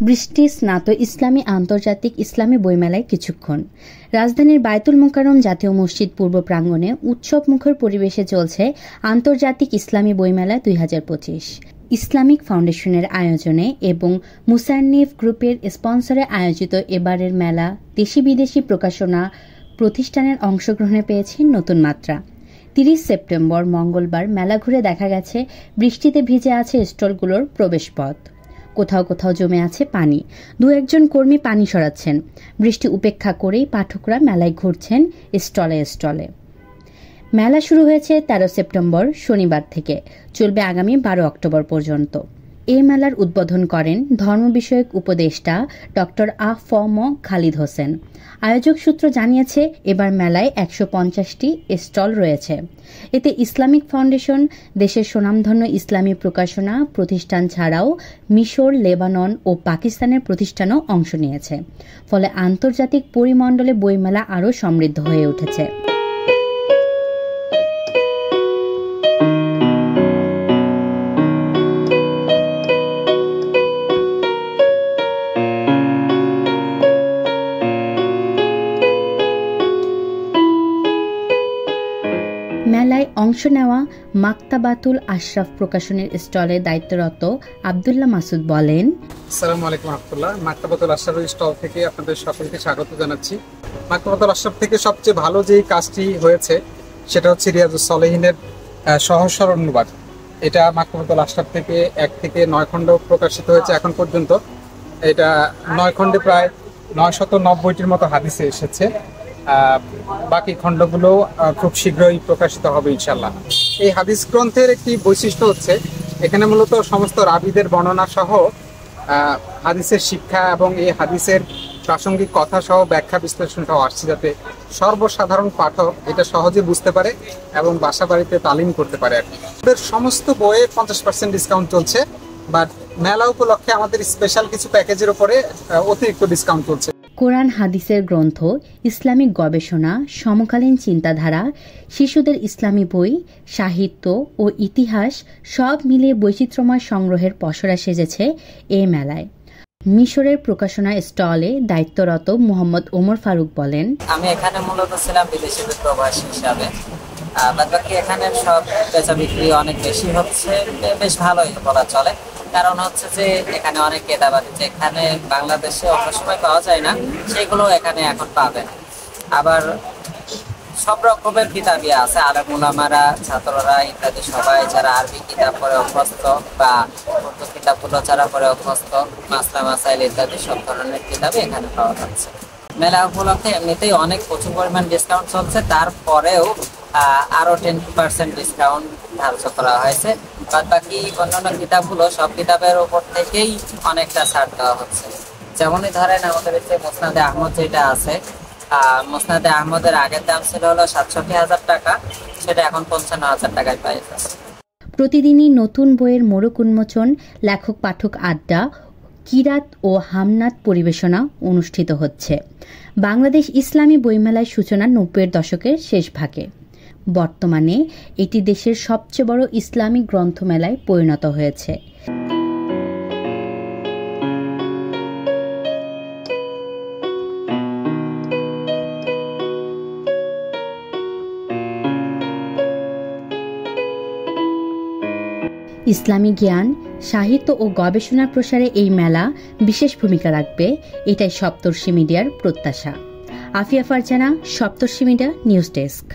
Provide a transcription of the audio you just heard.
বৃষ্টি স্নাত ইসলামী আন্তর্জাতিক ইসলামী বইমেলায় কিছুক্ষণ। রাজধানীর বায়তুল মোকাররম জাতীয় মসজিদ পূর্ব প্রাঙ্গণে উৎসবমুখর পরিবেশে চলছে আন্তর্জাতিক ইসলামী বইমেলা ২০২৫। ইসলামিক ফাউন্ডেশনের আয়োজনে এবং মুসান্নিফ গ্রুপের স্পন্সরে আয়োজিত এবারের মেলা দেশি বিদেশি প্রকাশনা প্রতিষ্ঠানের অংশগ্রহণে পেয়েছে নতুন মাত্রা। ৩০ সেপ্টেম্বর মঙ্গলবার মেলা ঘুরে দেখা গেছে বৃষ্টিতে ভিজে আছে স্টলগুলোর প্রবেশপথ। কোথাও কোথাও জমে আছে পানি, দু একজন কর্মী পানি সরাচ্ছেন। বৃষ্টি উপেক্ষা করেই পাঠকরা মেলায় ঘুরছেন স্টলে স্টলে। মেলা শুরু হয়েছে ১৩ সেপ্টেম্বর শনিবার থেকে, চলবে আগামী ১২ অক্টোবর পর্যন্ত। এই মেলার উদ্বোধন করেন ধর্ম বিষয়ক উপদেষ্টা ডক্টর আ.ফ.ম. খালিদ হোসেন। আয়োজক সূত্র জানিয়েছে, এবার মেলায় ১৫০টি স্টল রয়েছে। এতে ইসলামিক ফাউন্ডেশন, দেশের সুনামধন্য ইসলামী প্রকাশনা প্রতিষ্ঠান ছাড়াও মিশর, লেবানন ও পাকিস্তানের প্রতিষ্ঠানও অংশ নিয়েছে। ফলে আন্তর্জাতিক পরিমণ্ডলে বইমেলা আরও সমৃদ্ধ হয়ে উঠেছে। মেলায় অংশ নেওয়া মাকতাবাতুল আশরাফ প্রকাশনের স্টলে দায়িত্বরত আব্দুল্লাহ মাসুদ বলেন, আসসালামু আলাইকুম রাহমাতুল্লাহ। মাকতাবাতুল আশরাফের স্টল থেকে আপনাদের সকলকে স্বাগত জানাচ্ছি। মাকতাবাতুল আশরাফ থেকে সবচেয়ে ভালো যে কাজটি হয়েছে সেটা হচ্ছে রিয়াজুস সলেহিনের সহস্র অনুবাদ। এটা মাকতাবাতুল আশরাফ থেকে ১ থেকে ৯ খণ্ড প্রকাশিত হয়েছে এখন পর্যন্ত। এটা ৯ খণ্ডে প্রায় ৯৯০টির মতো হাদিসে এসেছে। বাকি খণ্ডগুলো খুব শীঘ্রই প্রকাশিত হবে ইনশাল্লাহ। এই হাদিস গ্রন্থের একটি বৈশিষ্ট্য হচ্ছে এখানে মূলত সমস্ত রাবীদের বর্ণনা সহ হাদিসের শিক্ষা এবং এই হাদিসের প্রাসঙ্গিক কথা সহ ব্যাখ্যা বিশ্লেষণটাও আসছে, যাতে সর্বসাধারণ পাঠক এটা সহজে বুঝতে পারে এবং বাসা বাড়িতে তালিম করতে পারে। আর কি সমস্ত বইয়ে ৫০% ডিসকাউন্ট চলছে, বাট মেলা উপলক্ষে আমাদের স্পেশাল কিছু প্যাকেজের উপরে অতিরিক্ত ডিসকাউন্ট চলছে। কোরআন হাদিসের গ্রন্থ, ইসলামিক গবেষণা, সমকালীন চিন্তাধারা, শিশুদের ইসলামী বই, সাহিত্য ও ইতিহাস সব মিলিয়ে বৈচিত্র্যময় সংগ্রহের পসরা সেজেছে এই মেলায়। মিশরের প্রকাশনা স্টলে দায়িত্বরত মোহাম্মদ ওমর ফারুক বলেন, আমি এখানে মূলত ছিলাম বিদেশি প্রবাসী হিসাবে। বাকি এখানে সব বেচা বিক্রি অনেক বেশি হচ্ছে, বেশ ভালোই বলা চলে। কারণ হচ্ছে যে এখানে অনেক কেতাবাদি যেখানে বাংলাদেশে অন্য সময় পাওয়া যায় না, সেগুলো এখানে এখন পাবেন। আবার সব রকমের কিতাবই আছে, আলেম উলামারা, ছাত্ররা ইত্যাদি সবাই যারা আরবি কিতাব পড়ে অভ্যস্ত বা উর্দু কিতাবগুলো যারা পড়ে অভ্যস্ত, মাসলা মাসাইল ইত্যাদি সব ধরনের কিতাবই এখানে পাওয়া যাচ্ছে। মেলা উপলক্ষে এমনিতেই অনেক প্রচুর পরিমাণ ডিসকাউন্ট চলছে, তারপরেও আরো 10% ডিসকাউন্ট ধার্য করা হয়েছে। বাদ বাকি অন্যান্য কিতাবগুলো সব কিতাবের উপর থেকেই অনেকটা ছাড় দেওয়া হচ্ছে। যেমনই ধরেন আমাদের যে মুসনাদে আহমদ যেটা আছে, মুসনাদে আহমদের আগের দাম ছিল হলো ৬৭,০০০ টাকা, সেটা এখন ৫৫,০০০ টাকায় পাই যাচ্ছে। প্রতিদিনই নতুন বইয়ের মোড়ক উন্মোচন, লেখক পাঠক আড্ডা, কিরাত ও হামনাত পরিবেশনা অনুষ্ঠিত হচ্ছে। বাংলাদেশ ইসলামী বইমেলার সূচনা ৯০-এর দশকের শেষ ভাগে। বর্তমানে এটি দেশের সবচেয়ে বড় ইসলামিক গ্রন্থমেলায় পরিণত হয়েছে। ইসলামী জ্ঞান, সাহিত্য ও গবেষণার প্রসারে এই মেলা বিশেষ ভূমিকা রাখবে, এটাই সপ্তর্ষি মিডিয়ার প্রত্যাশা। আফিয়া ফারজানা, সপ্তর্ষি মিডিয়া নিউজ ডেস্ক।